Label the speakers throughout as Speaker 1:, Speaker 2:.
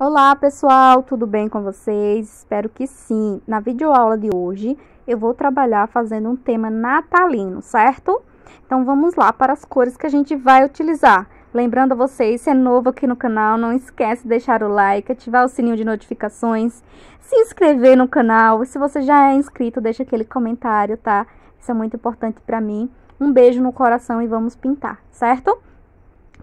Speaker 1: Olá pessoal, tudo bem com vocês? Espero que sim. Na videoaula de hoje eu vou trabalhar fazendo um tema natalino, certo? Então vamos lá para as cores que a gente vai utilizar. Lembrando a vocês, se é novo aqui no canal, não esquece de deixar o like, ativar o sininho de notificações, se inscrever no canal. E se você já é inscrito, deixa aquele comentário, tá? Isso é muito importante para mim. Um beijo no coração e vamos pintar, certo?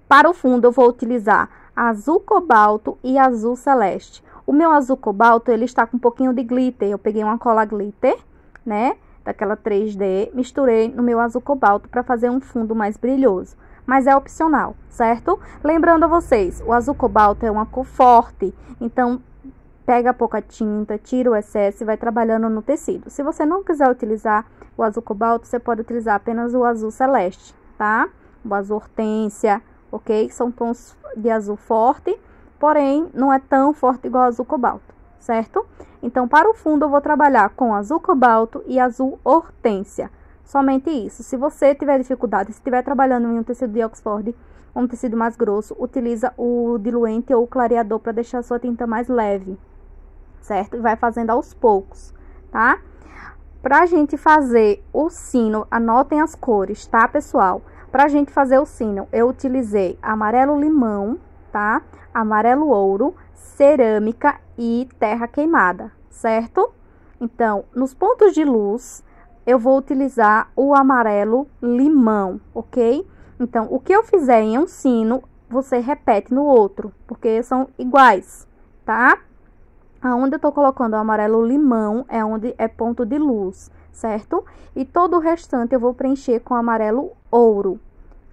Speaker 1: Para o fundo eu vou utilizar azul cobalto e azul celeste. O meu azul cobalto, ele está com um pouquinho de glitter. Eu peguei uma cola glitter, né, daquela 3D, misturei no meu azul cobalto para fazer um fundo mais brilhoso. Mas é opcional, certo? Lembrando a vocês, o azul cobalto é uma cor forte, então pega pouca tinta, tira o excesso e vai trabalhando no tecido. Se você não quiser utilizar o azul cobalto, você pode utilizar apenas o azul celeste, tá? O azul hortênsia, ok? São tons de azul forte, porém não é tão forte igual azul cobalto, certo? Então, para o fundo eu vou trabalhar com azul cobalto e azul hortênsia. Somente isso. Se você tiver dificuldade, se estiver trabalhando em um tecido de Oxford, um tecido mais grosso, utiliza o diluente ou o clareador para deixar a sua tinta mais leve, certo? E vai fazendo aos poucos, tá? Pra gente fazer o sino, anotem as cores, tá, pessoal? Pra gente fazer o sino, eu utilizei amarelo limão, tá? Amarelo ouro, cerâmica e terra queimada, certo? Então, nos pontos de luz, eu vou utilizar o amarelo limão, ok? Então, o que eu fizer em um sino, você repete no outro, porque são iguais, tá? Aonde eu tô colocando o amarelo limão é onde é ponto de luz, certo? E todo o restante eu vou preencher com amarelo ouro,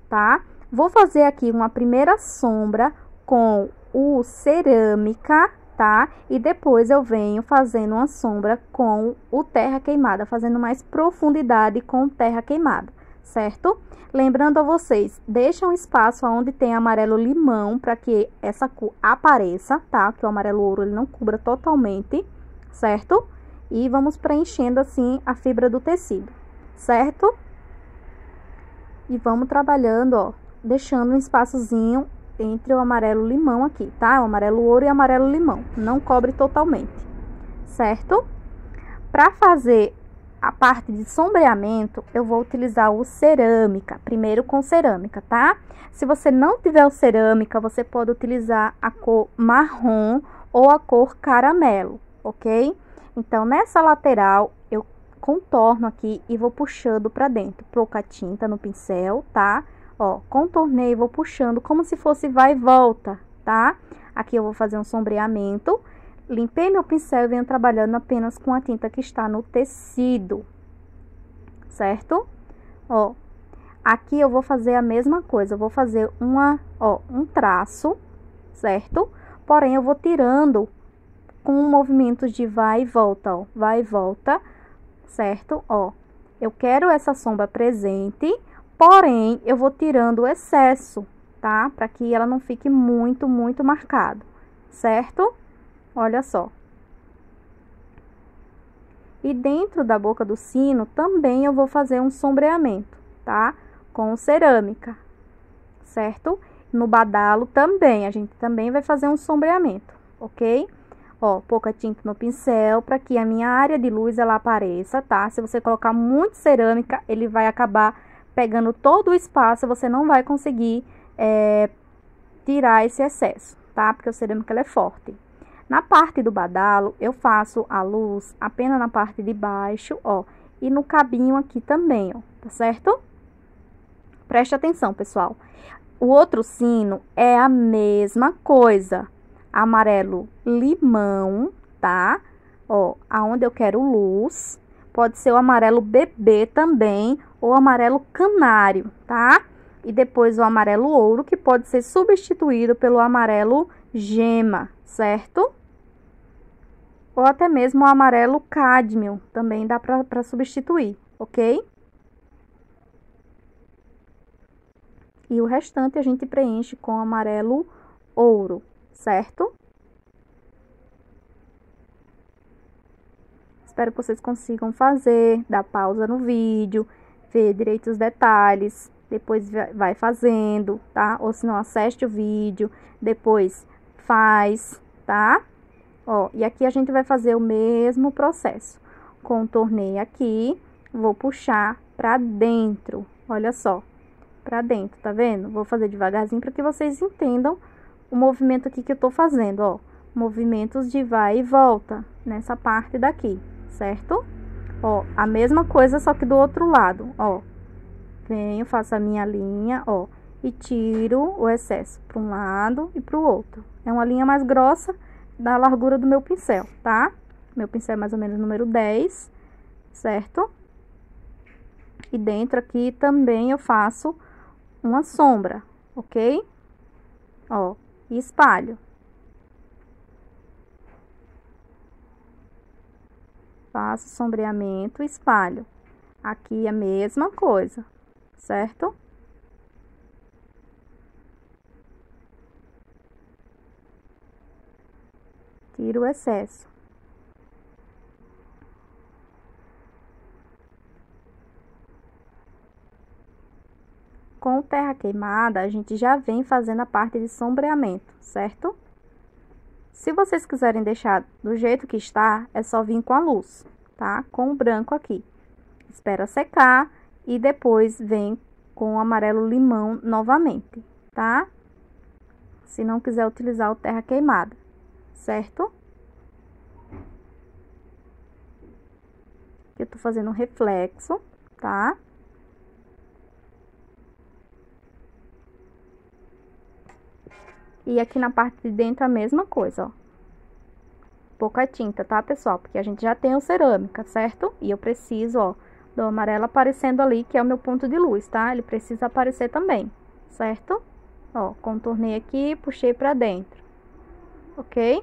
Speaker 1: tá? Vou fazer aqui uma primeira sombra com o cerâmica, tá? E depois eu venho fazendo uma sombra com o terra queimada, fazendo mais profundidade com terra queimada, certo? Lembrando a vocês, deixa um espaço onde tem amarelo limão para que essa cor apareça, tá? Que o amarelo ouro ele não cubra totalmente, certo? E vamos preenchendo assim a fibra do tecido, certo? E vamos trabalhando, ó, deixando um espaçozinho entre o amarelo limão aqui, tá? O amarelo ouro e amarelo limão, não cobre totalmente, certo? Para fazer a parte de sombreamento, eu vou utilizar o cerâmica, primeiro com cerâmica, tá? Se você não tiver o cerâmica, você pode utilizar a cor marrom ou a cor caramelo, ok? Então, nessa lateral, eu contorno aqui e vou puxando pra dentro, pouca tinta no pincel, tá? Ó, contornei e vou puxando como se fosse vai e volta, tá? Aqui eu vou fazer um sombreamento. Limpei meu pincel e venho trabalhando apenas com a tinta que está no tecido, certo? Ó, aqui eu vou fazer a mesma coisa, eu vou fazer um traço, certo? Porém, eu vou tirando com movimentos de vai e volta, ó, vai e volta, certo? Ó, eu quero essa sombra presente, porém, eu vou tirando o excesso, tá? Para que ela não fique muito marcado, certo? Olha só. E dentro da boca do sino também eu vou fazer um sombreamento, tá? Com cerâmica, certo? No badalo também, a gente também vai fazer um sombreamento, ok? Ó, pouca tinta no pincel para que a minha área de luz ela apareça, tá? Se você colocar muito cerâmica, ele vai acabar pegando todo o espaço, você não vai conseguir tirar esse excesso, tá? Porque o cerâmica ela é forte. Na parte do badalo, eu faço a luz apenas na parte de baixo, ó, e no cabinho aqui também, ó, tá certo? Preste atenção, pessoal. O outro sino é a mesma coisa. Amarelo limão, tá? Ó, aonde eu quero luz. Pode ser o amarelo bebê também, ou amarelo canário, tá? E depois o amarelo ouro, que pode ser substituído pelo amarelo gema, certo? Ou até mesmo o amarelo cádmio, também dá para substituir, ok? E o restante a gente preenche com amarelo ouro, certo? Espero que vocês consigam fazer, dar pausa no vídeo, ver direito os detalhes, depois vai fazendo, tá? Ou se não, assiste o vídeo, depois faz, tá? Ó, e aqui a gente vai fazer o mesmo processo. Contornei aqui, vou puxar pra dentro, olha só, pra dentro, tá vendo? Vou fazer devagarzinho para que vocês entendam o movimento aqui que eu tô fazendo, ó. Movimentos de vai e volta nessa parte daqui, certo? Ó, a mesma coisa, só que do outro lado, ó. Venho, faço a minha linha, ó, e tiro o excesso para um lado e para o outro. É uma linha mais grossa da largura do meu pincel, tá? Meu pincel é mais ou menos número 10, certo? E dentro aqui também eu faço uma sombra, ok? Ó, e espalho. Faço sombreamento, espalho. Aqui a mesma coisa, certo? Tiro o excesso. Com o terra queimada, a gente já vem fazendo a parte de sombreamento, certo? Se vocês quiserem deixar do jeito que está, é só vir com a luz, tá? Com o branco aqui. Espera secar e depois vem com o amarelo limão novamente, tá? Se não quiser utilizar o terra queimada, certo? Eu tô fazendo um reflexo, tá? E aqui na parte de dentro a mesma coisa, ó. Pouca tinta, tá, pessoal? Porque a gente já tem o cerâmica, certo? E eu preciso, ó, do amarelo aparecendo ali, que é o meu ponto de luz, tá? Ele precisa aparecer também, certo? Ó, contornei aqui, puxei pra dentro, ok?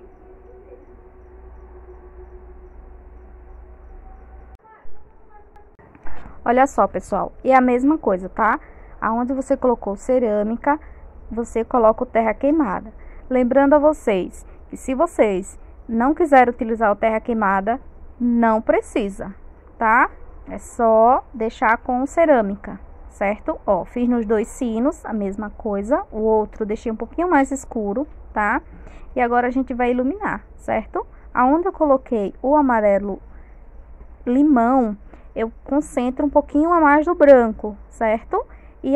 Speaker 1: Olha só, pessoal, e a mesma coisa, tá? Aonde você colocou cerâmica, você coloca o terra queimada. Lembrando a vocês que se vocês não quiserem utilizar o terra queimada, não precisa, tá? É só deixar com cerâmica, certo? Ó, fiz nos dois sinos a mesma coisa, o outro deixei um pouquinho mais escuro, tá? E agora a gente vai iluminar, certo? Aonde eu coloquei o amarelo limão, eu concentro um pouquinho a mais do branco, certo? E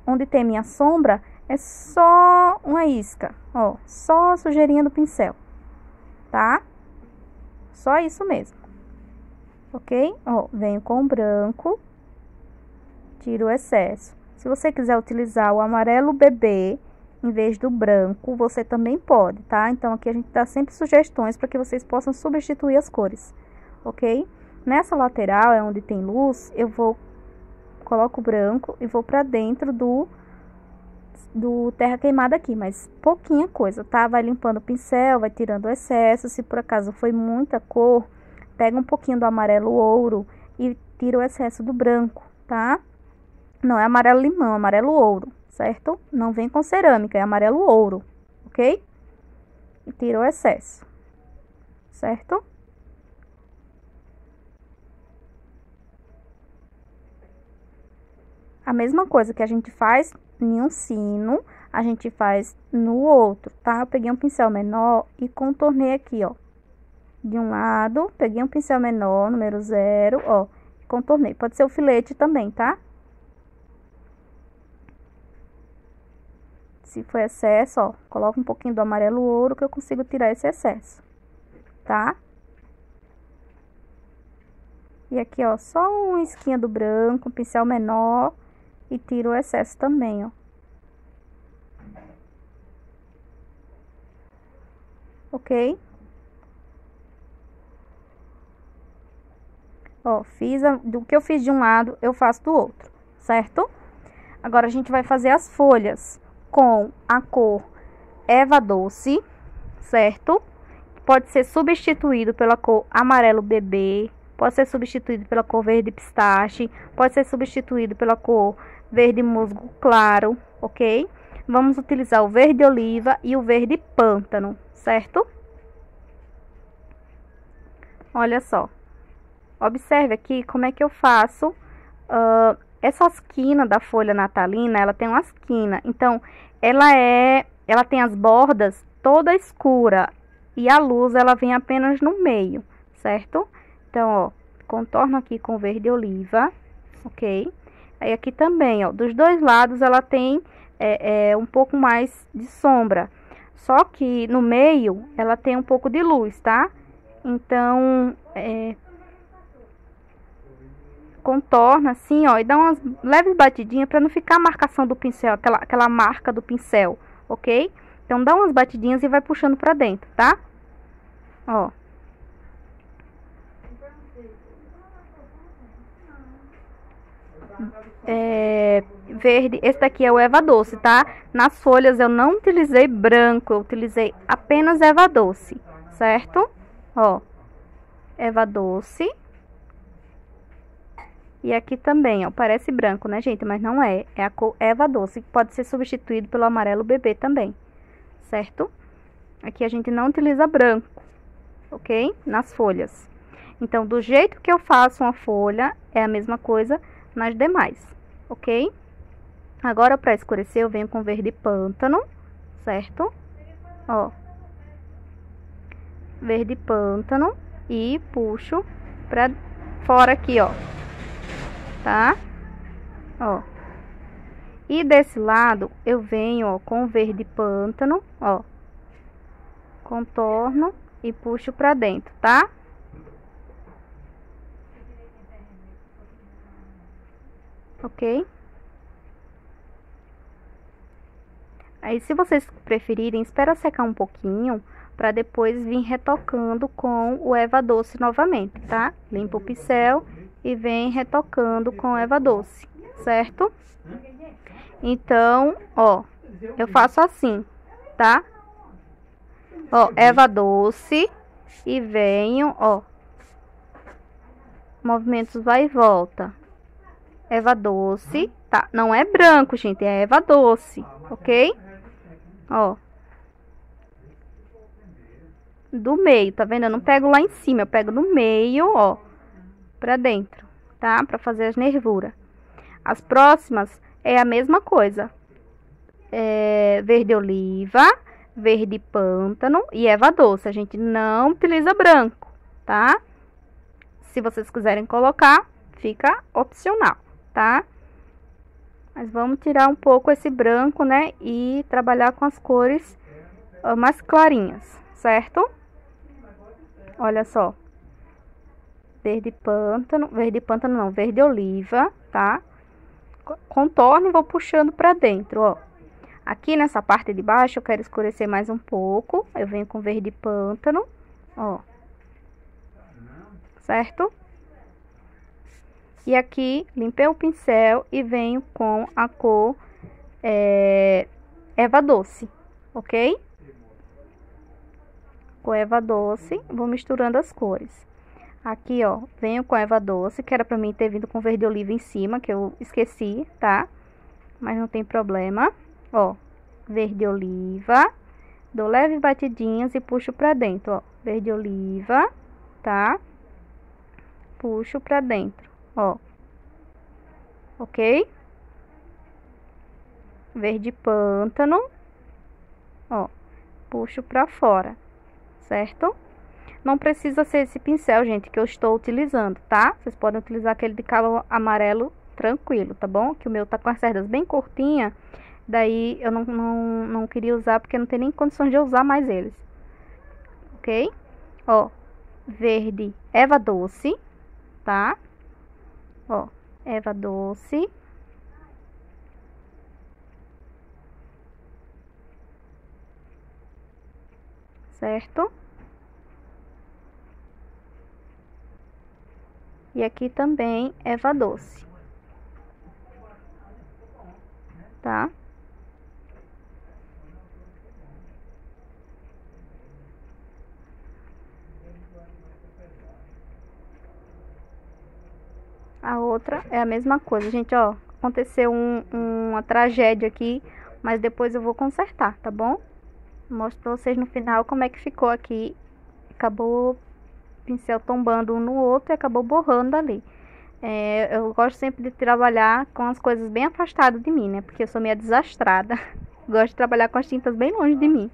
Speaker 1: onde tem minha sombra, é só uma isca, ó, só a sujeirinha do pincel, tá? Só isso mesmo, ok? Ó, venho com o branco, tiro o excesso. Se você quiser utilizar o amarelo bebê em vez do branco, você também pode, tá? Então, aqui a gente dá sempre sugestões para que vocês possam substituir as cores, ok? Nessa lateral, é onde tem luz, coloco o branco e vou pra dentro do terra queimada aqui, mas pouquinha coisa, tá? Vai limpando o pincel, vai tirando o excesso. Se por acaso foi muita cor, pega um pouquinho do amarelo ouro e tira o excesso do branco, tá? Não é amarelo limão, é amarelo ouro, certo? Não vem com cerâmica, é amarelo ouro, ok? E tira o excesso, certo? A mesma coisa que a gente faz em um sino, a gente faz no outro, tá? Eu peguei um pincel menor e contornei aqui, ó. De um lado, peguei um pincel menor, número 0, ó, contornei. Pode ser o filete também, tá? Se for excesso, ó, coloca um pouquinho do amarelo ouro que eu consigo tirar esse excesso, tá? E aqui, ó, só uma esquinha do branco, um pincel menor e tiro o excesso também, ó. Ok? Ó, do que eu fiz de um lado, eu faço do outro, certo? Agora, a gente vai fazer as folhas com a cor Eva Doce, certo? Pode ser substituído pela cor amarelo bebê, pode ser substituído pela cor verde pistache, pode ser substituído pela cor verde musgo claro, ok? Vamos utilizar o verde oliva e o verde pântano, certo? Olha só. Observe aqui como é que eu faço essa esquina da folha natalina, ela tem uma esquina. Então, ela tem as bordas toda escura e a luz ela vem apenas no meio, certo? Então, ó, contorno aqui com verde oliva, ok? Aí aqui também, ó, dos dois lados ela tem um pouco mais de sombra, só que no meio ela tem um pouco de luz, tá? Então, contorna assim, ó, e dá umas leves batidinhas para não ficar a marcação do pincel, aquela marca do pincel, ok? Então, dá umas batidinhas e vai puxando para dentro, tá? Ó. Verde, esse daqui é o Eva Doce, tá? Nas folhas eu não utilizei branco, eu utilizei apenas Eva Doce, certo? Ó, Eva Doce. E aqui também, ó, parece branco, né, gente? Mas não é, é a cor Eva Doce, que pode ser substituído pelo amarelo bebê também, certo? Aqui a gente não utiliza branco, ok? Nas folhas. Então, do jeito que eu faço uma folha, é a mesma coisa nas demais, ok? Agora, para escurecer, eu venho com verde pântano, certo? Ó, verde pântano e puxo pra fora aqui, ó, tá? Ó. E desse lado, eu venho, ó, com verde pântano, ó, contorno e puxo pra dentro, tá? Ok? Aí, se vocês preferirem, espera secar um pouquinho para depois vir retocando com o Eva Doce novamente, tá? Limpa o pincel e vem retocando com Eva Doce, certo? Então, ó, eu faço assim, tá? Ó, Eva Doce e venho, ó, movimentos vai e volta. Eva Doce, tá? Não é branco, gente, é Eva Doce, ok? Ó. Do meio, tá vendo? Eu não pego lá em cima, eu pego no meio, ó, pra dentro, tá? Pra fazer as nervuras. As próximas é a mesma coisa. Verde oliva, verde pântano e Eva Doce. A gente não utiliza branco, tá? Se vocês quiserem colocar, fica opcional, tá? Mas vamos tirar um pouco esse branco, né? E trabalhar com as cores mais clarinhas, certo? Olha só. Verde pântano não, verde oliva, tá? Contorno e vou puxando pra dentro, ó. Aqui nessa parte de baixo eu quero escurecer mais um pouco. Eu venho com verde pântano, ó. Certo? E aqui, limpei o pincel e venho com a cor Eva Doce, ok? Com Eva Doce, vou misturando as cores. Aqui, ó, venho com Eva Doce, que era pra mim ter vindo com verde oliva em cima, que eu esqueci, tá? Mas não tem problema. Ó, verde oliva, dou leves batidinhas e puxo pra dentro, ó. Verde oliva, tá? Puxo pra dentro, ó. Ok? Verde pântano, ó. Puxo pra fora, certo? Não precisa ser esse pincel, gente, que eu estou utilizando, tá? Vocês podem utilizar aquele de cabo amarelo tranquilo, tá bom? Que o meu tá com as cerdas bem curtinhas, daí eu não queria usar porque não tem nem condições de eu usar mais eles. Ok? Ó, verde Eva Doce, tá? Ó, Eva Doce. Certo? E aqui também Eva Doce. Tá? A outra é a mesma coisa, gente, ó. Aconteceu uma tragédia aqui, mas depois eu vou consertar, tá bom? Mostro pra vocês no final como é que ficou aqui. Acabou o pincel tombando um no outro e acabou borrando ali. Eu gosto sempre de trabalhar com as coisas bem afastadas de mim, né? Porque eu sou meio desastrada. Gosto de trabalhar com as tintas bem longe de mim.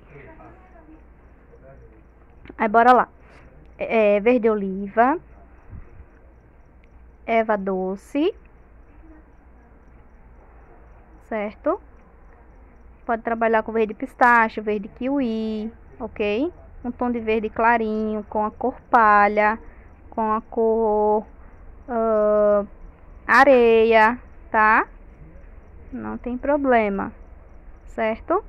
Speaker 1: Aí, bora lá. Verde oliva, erva doce, certo? Pode trabalhar com verde pistache, verde kiwi, ok? Um tom de verde clarinho, com a cor palha, com a cor areia, tá? Não tem problema, certo?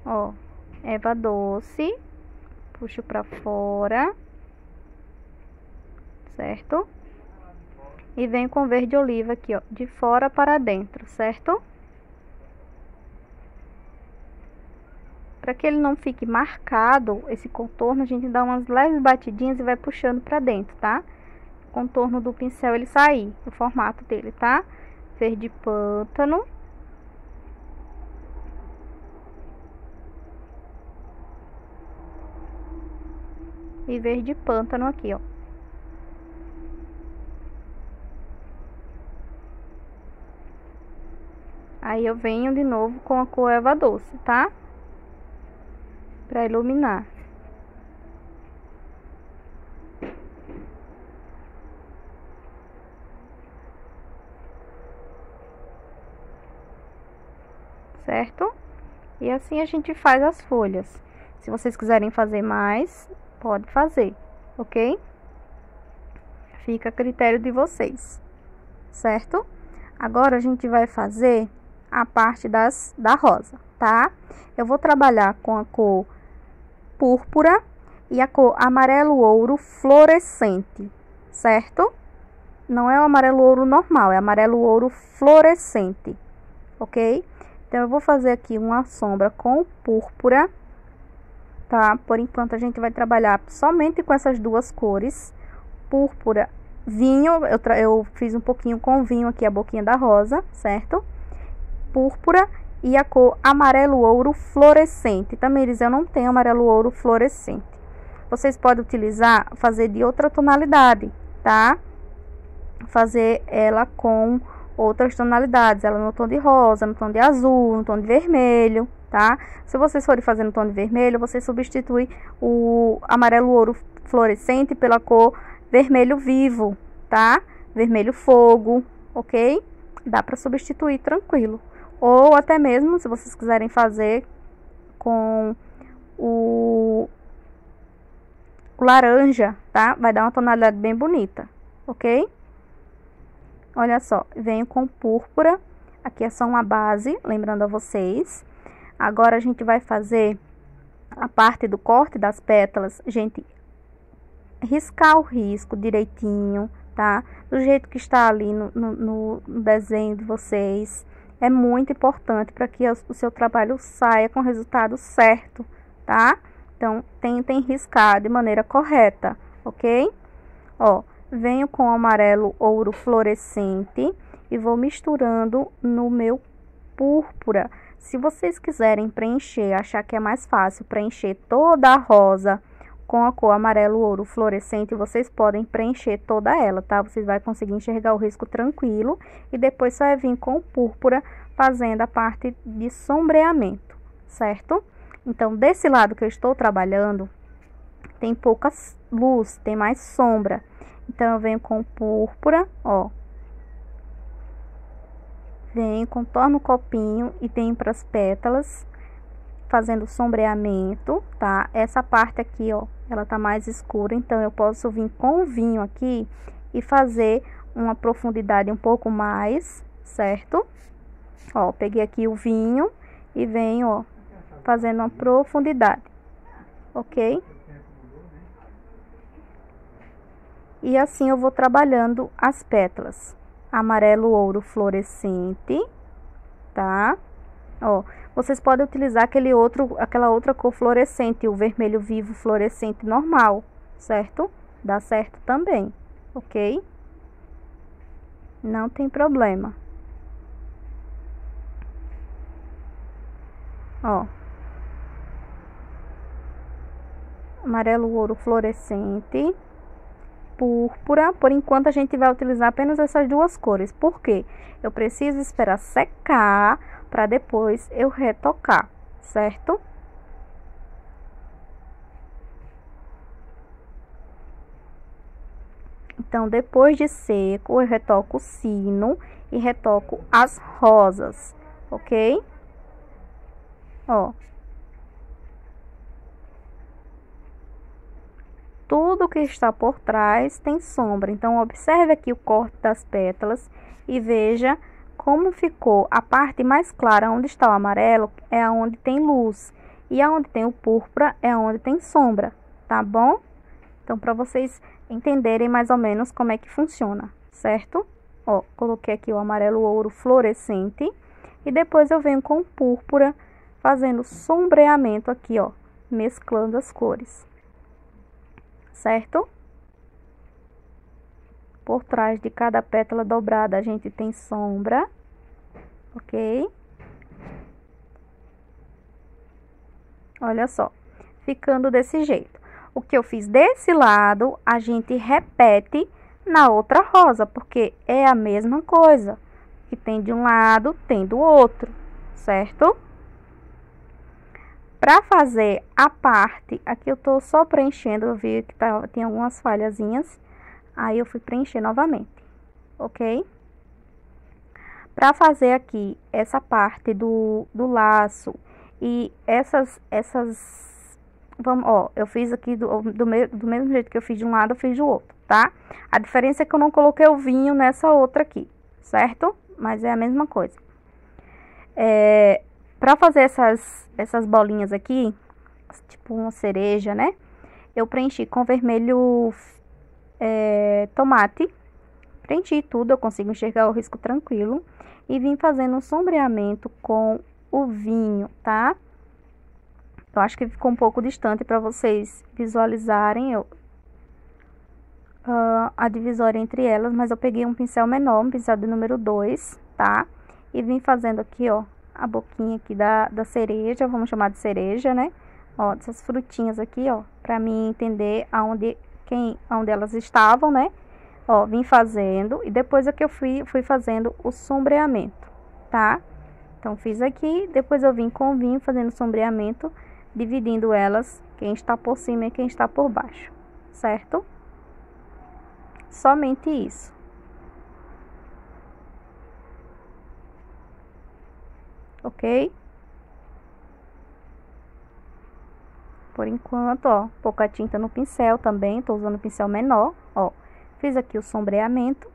Speaker 1: Ó, erva doce, puxo pra fora, certo? E venho com verde oliva aqui, ó, de fora para dentro, certo? Para que ele não fique marcado, esse contorno, a gente dá umas leves batidinhas e vai puxando para dentro, tá? O contorno do pincel ele sair, o formato dele, tá? Verde pântano. E verde pântano aqui, ó. Aí eu venho de novo com a cor erva doce, tá? Pra iluminar. Certo? E assim a gente faz as folhas. Se vocês quiserem fazer mais, pode fazer, ok? Fica a critério de vocês, certo? Agora a gente vai fazer a parte da rosa, tá? Eu vou trabalhar com a cor púrpura e a cor amarelo ouro fluorescente, certo? Não é o amarelo ouro normal, é amarelo ouro fluorescente, ok? Então eu vou fazer aqui uma sombra com púrpura, tá? Por enquanto a gente vai trabalhar somente com essas duas cores, púrpura, vinho, eu fiz um pouquinho com vinho aqui a boquinha da rosa, certo? Púrpura e a cor amarelo ouro fluorescente. Também eles eu não tenho amarelo ouro fluorescente. Vocês podem utilizar, fazer de outra tonalidade, tá? Fazer ela com outras tonalidades, ela no tom de rosa, no tom de azul, no tom de vermelho, tá? Se vocês forem fazer no tom de vermelho, você substitui o amarelo ouro fluorescente pela cor vermelho vivo, tá? Vermelho fogo, ok? Dá para substituir tranquilo. Ou até mesmo, se vocês quiserem fazer com o laranja, tá? Vai dar uma tonalidade bem bonita, ok? Olha só, venho com púrpura. Aqui é só uma base, lembrando a vocês. Agora a gente vai fazer a parte do corte das pétalas. Gente, riscar o risco direitinho, tá? Do jeito que está ali no desenho de vocês. É muito importante para que o seu trabalho saia com o resultado certo, tá? Então, tentem riscar de maneira correta, ok? Ó, venho com o amarelo ouro fluorescente e vou misturando no meu púrpura. Se vocês quiserem preencher, achar que é mais fácil preencher toda a rosa com a cor amarelo ouro fluorescente, vocês podem preencher toda ela, tá? Vocês vão conseguir enxergar o risco tranquilo e depois só é vir com púrpura fazendo a parte de sombreamento, certo? Então, desse lado que eu estou trabalhando, tem pouca luz, tem mais sombra. Então, eu venho com púrpura, ó. Venho, contorno o copinho e venho para as pétalas, fazendo sombreamento, tá? Essa parte aqui, ó, ela tá mais escura, então eu posso vir com o vinho aqui e fazer uma profundidade um pouco mais, certo? Ó, peguei aqui o vinho e venho, ó, fazendo uma profundidade, ok? E assim eu vou trabalhando as pétalas. Amarelo ouro fluorescente, tá? Ó, vocês podem utilizar aquela outra cor fluorescente, o vermelho vivo fluorescente normal, certo? Dá certo também, ok? Não tem problema. Ó. Amarelo ouro fluorescente, púrpura. Por enquanto a gente vai utilizar apenas essas duas cores. Por quê? Eu preciso esperar secar para depois eu retocar, certo? Então, depois de seco, eu retoco o sino e retoco as rosas, ok? Ó. Tudo que está por trás tem sombra. Então, observe aqui o corte das pétalas e veja como ficou. A parte mais clara, onde está o amarelo, é onde tem luz. E aonde tem o púrpura é onde tem sombra, tá bom? Então, para vocês entenderem mais ou menos como é que funciona, certo? Ó, coloquei aqui o amarelo ouro fluorescente. E depois eu venho com o púrpura, fazendo sombreamento aqui, ó, mesclando as cores. Certo? Por trás de cada pétala dobrada a gente tem sombra, ok? Olha só, ficando desse jeito. O que eu fiz desse lado, a gente repete na outra rosa, porque é a mesma coisa. Que tem de um lado, tem do outro, certo? Para fazer a parte, aqui eu tô só preenchendo, eu vi que tem algumas falhazinhas, aí eu fui preencher novamente, ok? Para fazer aqui essa parte do laço e vamos, ó, eu fiz aqui do mesmo jeito que eu fiz de um lado, eu fiz do outro, tá? A diferença é que eu não coloquei o vinho nessa outra aqui, certo? Mas é a mesma coisa. Para fazer essas bolinhas aqui, tipo uma cereja, né? Eu preenchi com vermelho tomate. Preenchi tudo, eu consigo enxergar o risco tranquilo. E vim fazendo um sombreamento com o vinho, tá? Eu acho que ficou um pouco distante para vocês visualizarem a divisória entre elas. Mas eu peguei um pincel menor, um pincel de número 2, tá? E vim fazendo aqui, ó, a boquinha aqui da cereja, vamos chamar de cereja, né? Ó, dessas frutinhas aqui, ó, pra mim entender aonde elas estavam, né? Ó, vim fazendo e depois é que eu fui fazendo o sombreamento, tá? Então, fiz aqui, depois eu vim com o vinho fazendo sombreamento, dividindo elas, quem está por cima e quem está por baixo, certo? Somente isso. Ok? Por enquanto, ó, pouca tinta no pincel também, tô usando o pincel menor, ó. Fiz aqui o sombreamento.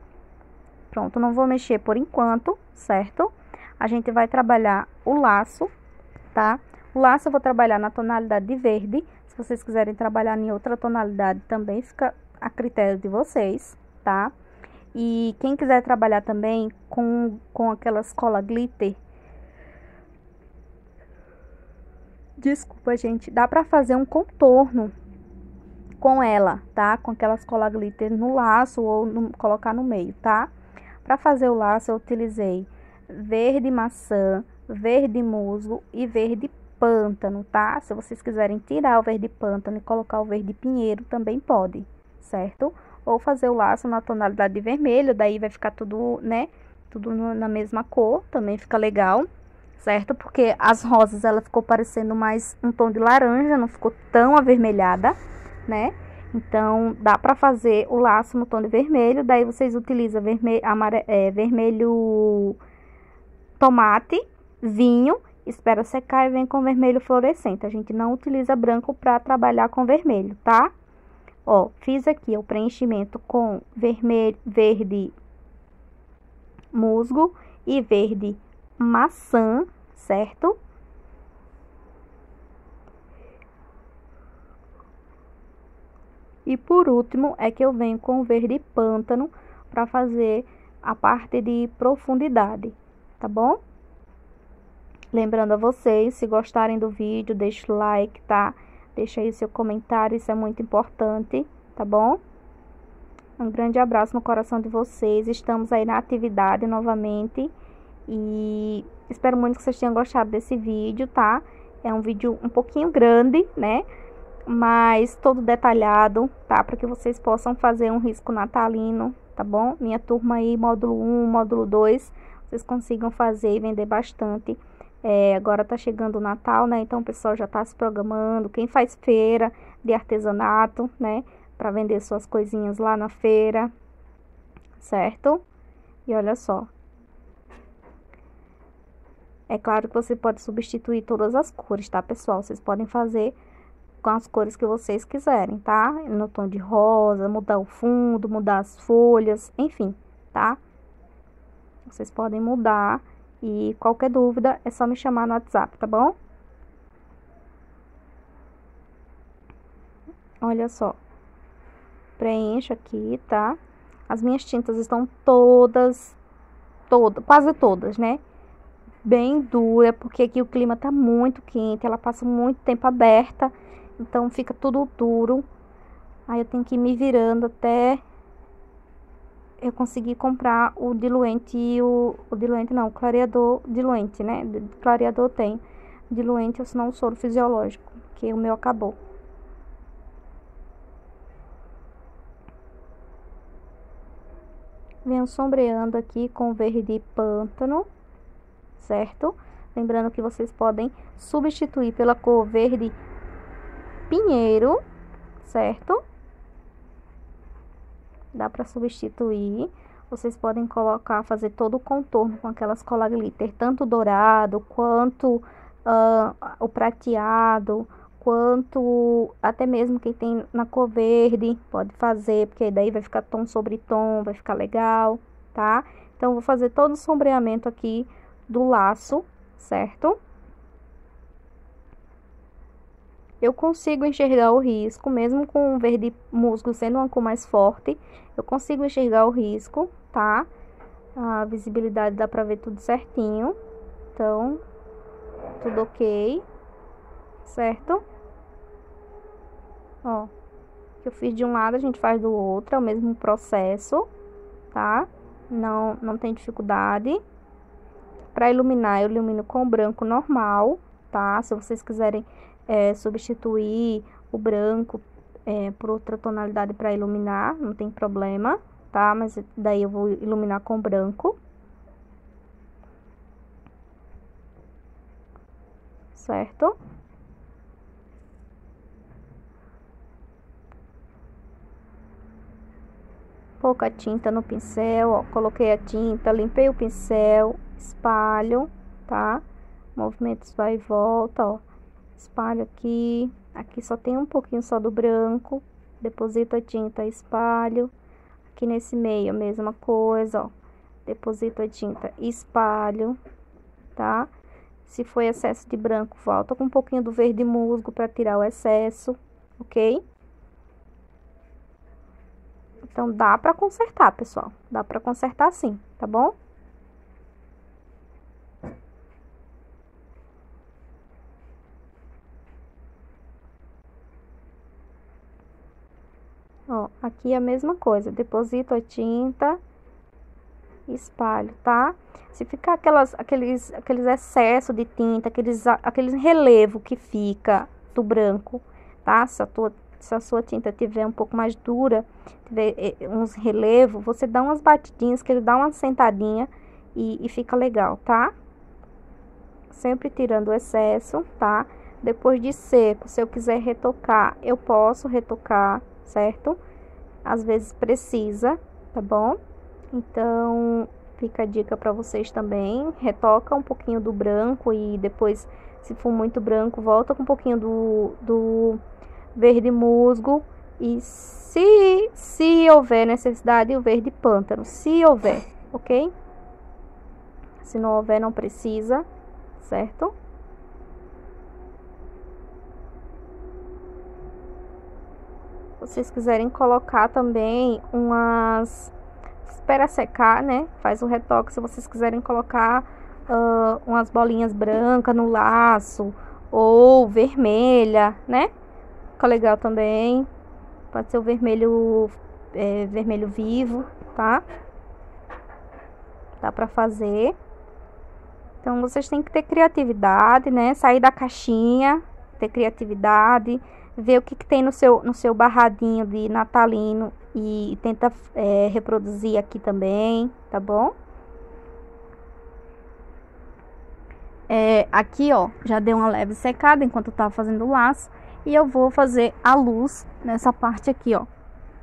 Speaker 1: Pronto, não vou mexer por enquanto, certo? A gente vai trabalhar o laço, tá? O laço eu vou trabalhar na tonalidade de verde. Se vocês quiserem trabalhar em outra tonalidade também, fica a critério de vocês, tá? E quem quiser trabalhar também com aquelas cola glitter, desculpa, gente, dá pra fazer um contorno com ela, tá? Com aquelas cola glitter no laço ou colocar no meio, tá? Pra fazer o laço eu utilizei verde maçã, verde musgo e verde pântano, tá? Se vocês quiserem tirar o verde pântano e colocar o verde pinheiro, também pode, certo? Ou fazer o laço na tonalidade de vermelho, daí vai ficar tudo, né? Tudo na mesma cor, também fica legal, certo? Porque as rosas, ela ficou parecendo mais um tom de laranja, não ficou tão avermelhada, né? Então, dá pra fazer o laço no tom de vermelho, daí vocês utilizam vermelho tomate, vinho, espera secar e vem com vermelho fluorescente. A gente não utiliza branco pra trabalhar com vermelho, tá? Ó, fiz aqui o preenchimento com verde musgo e verde maçã, certo? E por último é que eu venho com o verde pântano para fazer a parte de profundidade, tá bom? Lembrando a vocês, se gostarem do vídeo, deixa o like, tá? Deixa aí seu comentário, isso é muito importante, tá bom? Um grande abraço no coração de vocês, estamos aí na atividade novamente e espero muito que vocês tenham gostado desse vídeo, tá? É um vídeo um pouquinho grande, né? Mas todo detalhado, tá? Para que vocês possam fazer um risco natalino, tá bom? Minha turma aí, módulo 1, módulo 2, vocês consigam fazer e vender bastante. Agora tá chegando o Natal, né? Então o pessoal já tá se programando. Quem faz feira de artesanato, né? para vender suas coisinhas lá na feira, certo? E olha só. É claro que você pode substituir todas as cores, tá, pessoal? Vocês podem fazer com as cores que vocês quiserem, tá? No tom de rosa, mudar o fundo, mudar as folhas, enfim, tá? Vocês podem mudar e qualquer dúvida é só me chamar no WhatsApp, tá bom? Olha só. Preencho aqui, tá? As minhas tintas estão quase todas, né? Bem dura, porque aqui o clima tá muito quente, ela passa muito tempo aberta, então fica tudo duro. Aí eu tenho que ir me virando até eu conseguir comprar o diluente e o diluente não, o clareador diluente, né? Clareador tem diluente, ou senão o soro fisiológico, que o meu acabou. Venho sombreando aqui com verde pântano, certo? Lembrando que vocês podem substituir pela cor verde pinheiro, certo? Dá para substituir. Vocês podem colocar, fazer todo o contorno com aquelas cola glitter, tanto dourado, quanto o prateado, quanto até mesmo quem tem na cor verde, pode fazer, porque daí vai ficar tom sobre tom, vai ficar legal, tá? Então, vou fazer todo o sombreamento aqui do laço, certo? Eu consigo enxergar o risco, mesmo com o verde musgo sendo uma cor mais forte, eu consigo enxergar o risco, tá? A visibilidade dá pra ver tudo certinho, então, tudo ok, certo? Ó, que eu fiz de um lado, a gente faz do outro, é o mesmo processo, tá? Não tem dificuldade. Para iluminar, eu ilumino com branco normal, tá? Se vocês quiserem substituir o branco por outra tonalidade para iluminar, não tem problema, tá? Mas daí eu vou iluminar com branco. Certo? Pouca tinta no pincel, ó, coloquei a tinta, limpei o pincel, espalho, tá? Movimentos vai e volta, ó. Espalho aqui, aqui só tem um pouquinho só do branco, deposito a tinta, espalho. Aqui nesse meio a mesma coisa, ó. Deposito a tinta, espalho, tá? Se foi excesso de branco, volta com um pouquinho do verde musgo para tirar o excesso, ok? Então, dá pra consertar, pessoal. Dá pra consertar sim, tá bom? Ó, aqui é a mesma coisa. Deposito a tinta, espalho, tá? Se ficar aqueles excessos de tinta, aqueles relevo que fica do branco, tá? Se a sua tinta tiver um pouco mais dura, tiver uns relevos, você dá umas batidinhas, que ele dá uma sentadinha e fica legal, tá? Sempre tirando o excesso, tá? Depois de seco, se eu quiser retocar, eu posso retocar, certo? Às vezes precisa, tá bom? Então, fica a dica para vocês também. Retoca um pouquinho do branco e depois, se for muito branco, volta com um pouquinho do verde musgo. E se houver necessidade, o verde pântano, se houver, ok? Se não houver, não precisa, certo? Se vocês quiserem colocar também espera secar, né? Faz o retoque. Se vocês quiserem colocar umas bolinhas brancas no laço ou vermelha, né? Fica legal também. Pode ser o vermelho vivo, tá? Dá pra fazer. Então, vocês têm que ter criatividade, né? Sair da caixinha, ter criatividade, ver o que tem no seu barradinho de natalino e tenta reproduzir aqui também, tá bom? Aqui, ó, já deu uma leve secada enquanto eu tava fazendo o laço. E eu vou fazer a luz nessa parte aqui, ó,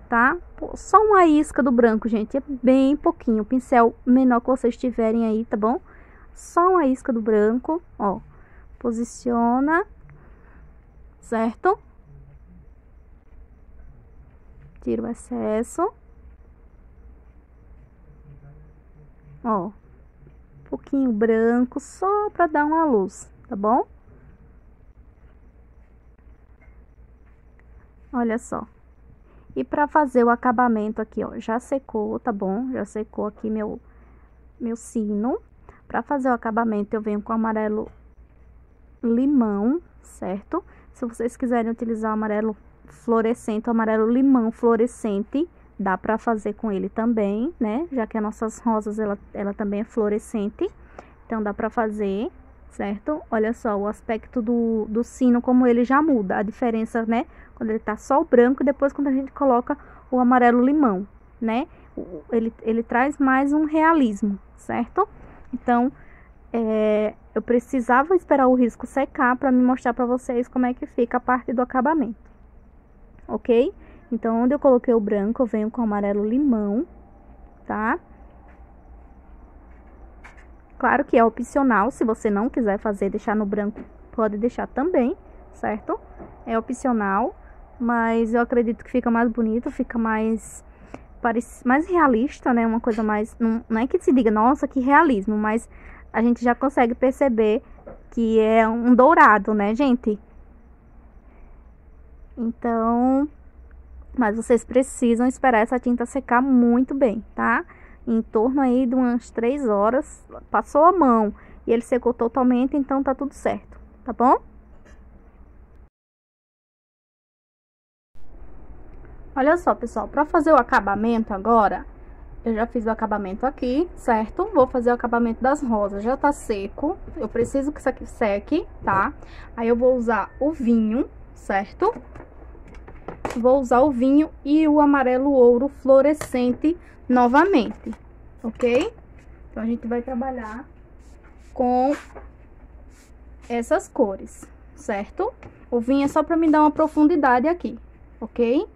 Speaker 1: tá? Só uma isca do branco, gente, é bem pouquinho. O pincel menor que vocês tiverem aí, tá bom? Só uma isca do branco, ó. Posiciona, certo? Tira o excesso. Ó, pouquinho branco, só pra dar uma luz, tá bom? Olha só. E pra fazer o acabamento aqui, ó, já secou, tá bom? Já secou aqui meu sino. Pra fazer o acabamento, eu venho com amarelo limão, certo? Se vocês quiserem utilizar o amarelo fluorescente, o amarelo limão fluorescente, dá pra fazer com ele também, né? Já que as nossas rosas, ela também é fluorescente, então dá pra fazer, certo? Olha só o aspecto do sino, como ele já muda, a diferença, né? Quando ele tá só o branco e depois quando a gente coloca o amarelo limão, né? Ele traz mais um realismo, certo? Então, eu precisava esperar o risco secar para me mostrar para vocês como é que fica a parte do acabamento, ok? Então, onde eu coloquei o branco, eu venho com o amarelo limão, tá? Claro que é opcional, se você não quiser fazer, deixar no branco, pode deixar também, certo? É opcional, mas eu acredito que fica mais bonito, fica mais realista, né? Uma coisa mais, não é que se diga, nossa, que realismo, mas a gente já consegue perceber que é um dourado, né, gente? Então, mas vocês precisam esperar essa tinta secar muito bem, tá? Em torno aí de umas 3 horas, passou a mão e ele secou totalmente, então tá tudo certo, tá bom? Olha só, pessoal, para fazer o acabamento agora, eu já fiz o acabamento aqui, certo? Vou fazer o acabamento das rosas, já tá seco, eu preciso que isso aqui seque, tá? Aí eu vou usar o vinho, certo? Vou usar o vinho e o amarelo ouro fluorescente novamente, ok? Então, a gente vai trabalhar com essas cores, certo? O vinho é só pra me dar uma profundidade aqui, ok?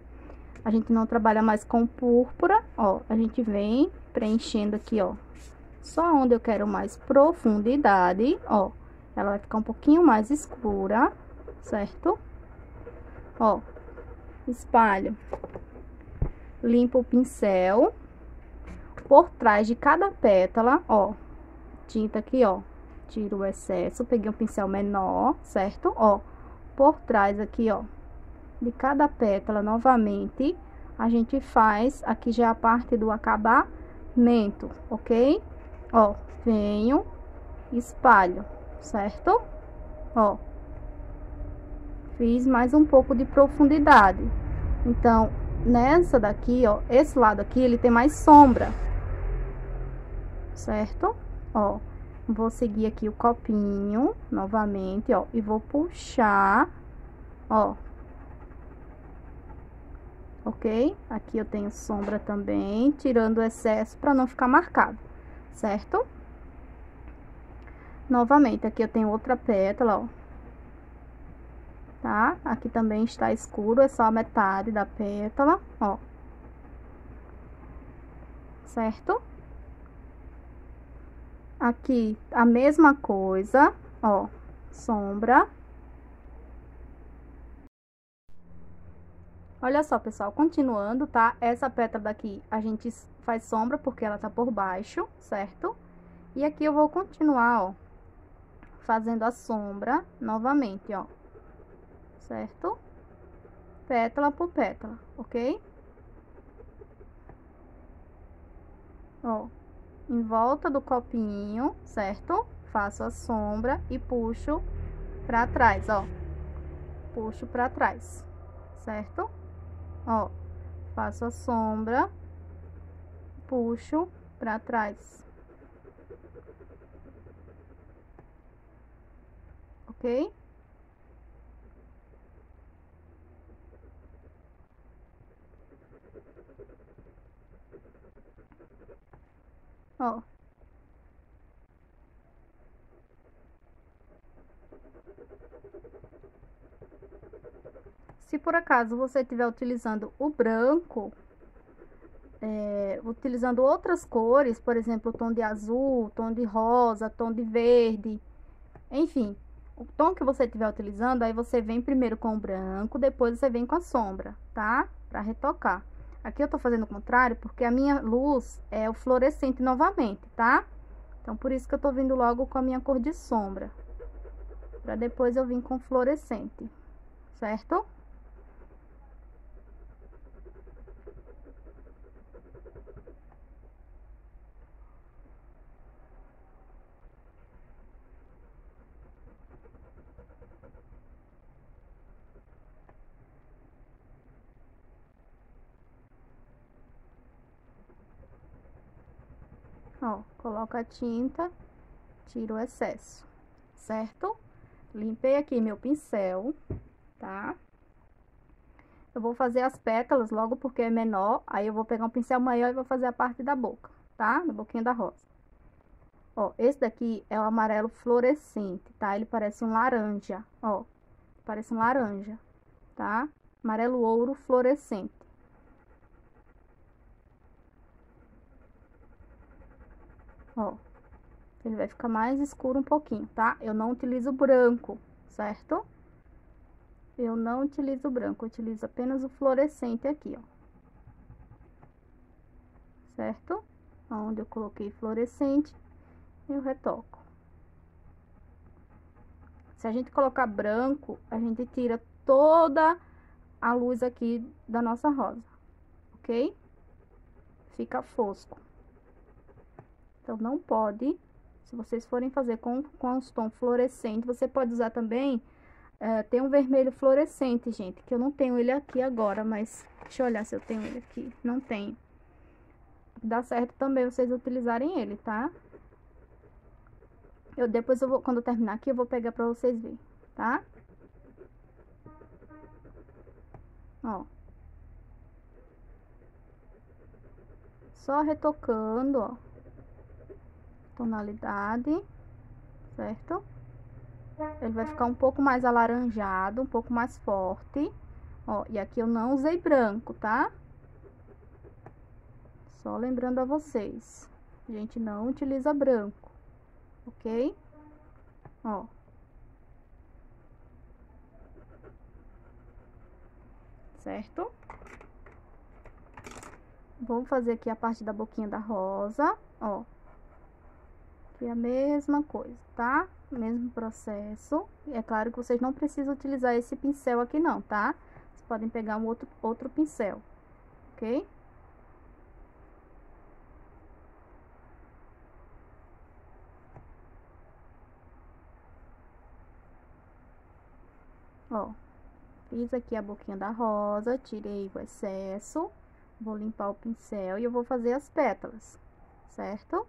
Speaker 1: A gente não trabalha mais com púrpura, ó. A gente vem preenchendo aqui, ó. Só onde eu quero mais profundidade, ó. Ela vai ficar um pouquinho mais escura, certo? Ó. Espalho. Limpo o pincel. Por trás de cada pétala, ó. Tinta aqui, ó. Tiro o excesso. Peguei um pincel menor, certo? Ó. Por trás aqui, ó. De cada pétala, novamente, a gente faz aqui já a parte do acabamento, ok? Ó, venho, espalho, certo? Ó, fiz mais um pouco de profundidade. Então, nessa daqui, ó, esse lado aqui, ele tem mais sombra, certo? Ó, vou seguir aqui o copinho, novamente, ó, e vou puxar, ó. Ok? Aqui eu tenho sombra também, tirando o excesso para não ficar marcado, certo? Novamente, aqui eu tenho outra pétala, ó. Tá? Aqui também está escuro, é só a metade da pétala, ó. Certo? Aqui, a mesma coisa, ó, sombra. Olha só, pessoal, continuando, tá? Essa pétala daqui, a gente faz sombra porque ela tá por baixo, certo? E aqui eu vou continuar, ó, fazendo a sombra novamente, ó. Certo? Pétala por pétala, ok? Ó, em volta do copinho, certo? Faço a sombra e puxo pra trás, ó. Puxo pra trás, certo? Ó, faço a sombra, puxo pra trás. Ok? Ó. Se por acaso você estiver utilizando o branco, utilizando outras cores, por exemplo, o tom de azul, tom de rosa, tom de verde, enfim, o tom que você estiver utilizando, aí você vem primeiro com o branco, depois você vem com a sombra, tá? Pra retocar. Aqui eu tô fazendo o contrário, porque a minha luz é o fluorescente novamente, tá? Então, por isso que eu tô vindo logo com a minha cor de sombra, pra depois eu vir com fluorescente, certo? Ó, coloco a tinta, tiro o excesso, certo? Limpei aqui meu pincel, tá? Eu vou fazer as pétalas logo porque é menor, aí eu vou pegar um pincel maior e vou fazer a parte da boca, tá? Da boquinha da rosa. Ó, esse daqui é o amarelo fluorescente, tá? Ele parece um laranja, ó. Parece um laranja, tá? Amarelo ouro fluorescente. Ó, ele vai ficar mais escuro um pouquinho, tá? Eu não utilizo branco, certo? Eu não utilizo branco, eu utilizo apenas o fluorescente aqui, ó. Certo? Onde eu coloquei fluorescente, eu retoco. Se a gente colocar branco, a gente tira toda a luz aqui da nossa rosa, ok? Fica fosco. Então, não pode, se vocês forem fazer com os tons fluorescentes, você pode usar também, tem um vermelho fluorescente, gente, que eu não tenho ele aqui agora, mas deixa eu olhar se eu tenho ele aqui. Não tenho. Dá certo também vocês utilizarem ele, tá? Depois eu vou, quando eu terminar aqui, eu vou pegar pra vocês verem, tá? Ó. Só retocando, ó. Tonalidade, certo? Ele vai ficar um pouco mais alaranjado, um pouco mais forte. Ó, e aqui eu não usei branco, tá? Só lembrando a vocês, a gente não utiliza branco, ok? Ó. Certo? Vou fazer aqui a parte da boquinha da rosa, ó. Aqui é a mesma coisa, tá? Mesmo processo. E é claro que vocês não precisam utilizar esse pincel aqui não, tá? Vocês podem pegar um outro pincel, ok? Ó, fiz aqui a boquinha da rosa, tirei o excesso, vou limpar o pincel e eu vou fazer as pétalas, certo?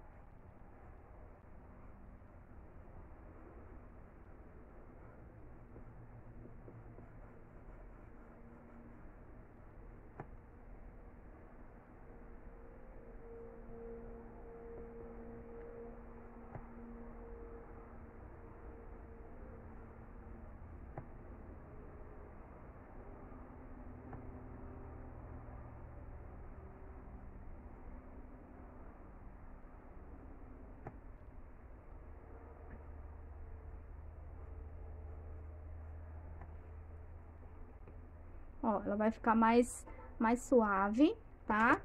Speaker 1: Ó, ela vai ficar mais suave, tá?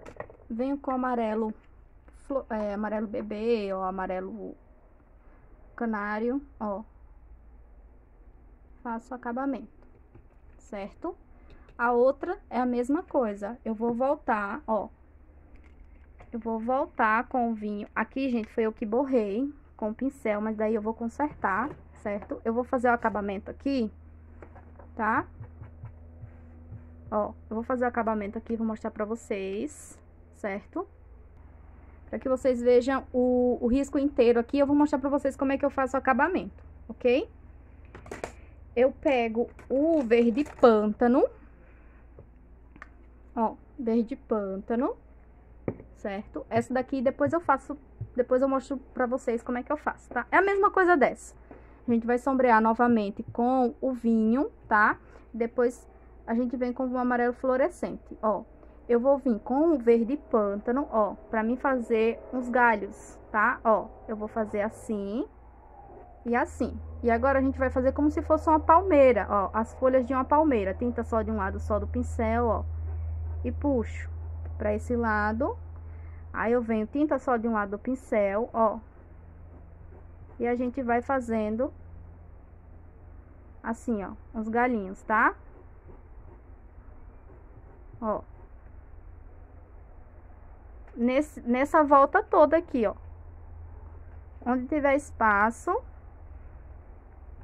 Speaker 1: Venho com amarelo, amarelo bebê ou amarelo canário, ó. Faço o acabamento, certo? A outra é a mesma coisa. Eu vou voltar, ó. Eu vou voltar com o vinho. Aqui, gente, foi eu que borrei com o pincel, mas daí eu vou consertar, certo? Eu vou fazer o acabamento aqui, tá? Ó, eu vou fazer o acabamento aqui, vou mostrar pra vocês, certo? Pra que vocês vejam o risco inteiro aqui, eu vou mostrar pra vocês como é que eu faço o acabamento, ok? Eu pego o verde pântano, ó, verde pântano, certo? Essa daqui depois eu mostro pra vocês como é que eu faço, tá? É a mesma coisa dessa. A gente vai sombrear novamente com o vinho, tá? Depois a gente vem com o amarelo fluorescente, ó. eu vou vir com o verde pântano, ó, pra mim fazer uns galhos, tá? Ó, eu vou fazer assim e assim. E agora a gente vai fazer como se fosse uma palmeira, ó, as folhas de uma palmeira. Tinta só de um lado só do pincel, ó, e puxo pra esse lado. Aí eu venho tinta só de um lado do pincel, ó. E a gente vai fazendo assim, ó, uns galinhos, tá? Ó. Nessa volta toda aqui, ó. Onde tiver espaço,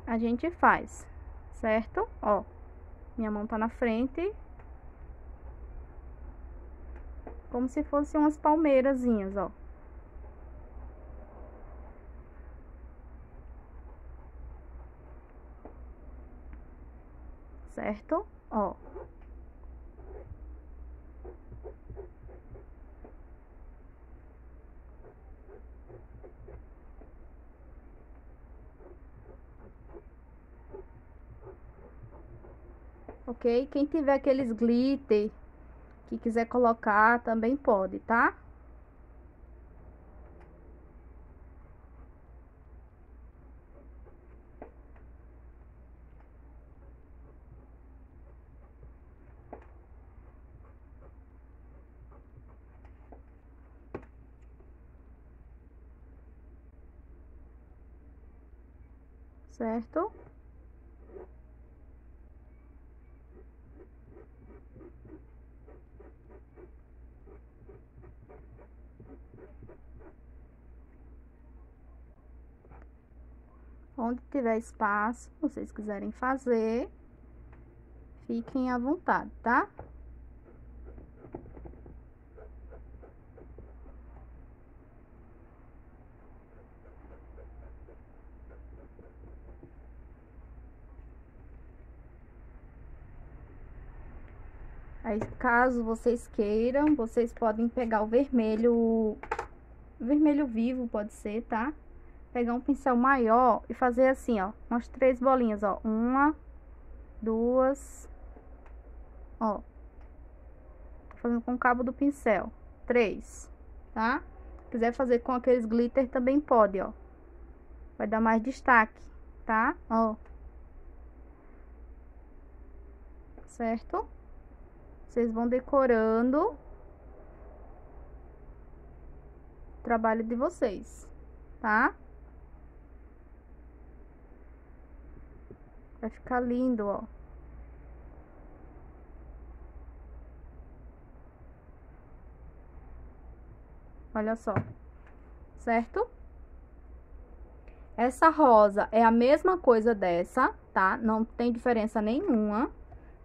Speaker 1: a gente faz, certo? Ó, minha mão tá na frente. Como se fossem umas palmeirazinhas, ó. Certo? Ó. Ok? Quem tiver aqueles glitter que quiser colocar, também pode, tá? Certo? Onde tiver espaço, vocês quiserem fazer, fiquem à vontade, tá? Aí, caso vocês queiram, vocês podem pegar o vermelho vivo, pode ser, tá? Pegar um pincel maior e fazer assim, ó, umas 3 bolinhas, ó. 1, 2, ó. Tô fazendo com o cabo do pincel. 3, tá? Se quiser fazer com aqueles glitter, também pode, ó. Vai dar mais destaque, tá? Ó. Certo? Vocês vão decorando o trabalho de vocês, tá? Vai ficar lindo, ó. Olha só, certo? Essa rosa é a mesma coisa dessa, tá? Não tem diferença nenhuma.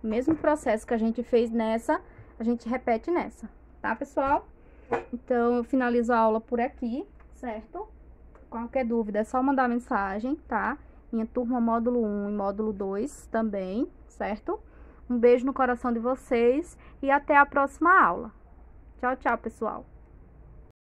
Speaker 1: O mesmo processo que a gente fez nessa, a gente repete nessa, tá, pessoal? Então, eu finalizo a aula por aqui, certo? Qualquer dúvida é só mandar mensagem, tá? Minha turma módulo 1 e módulo 2 também, certo? Um beijo no coração de vocês e até a próxima aula. Tchau, tchau, pessoal!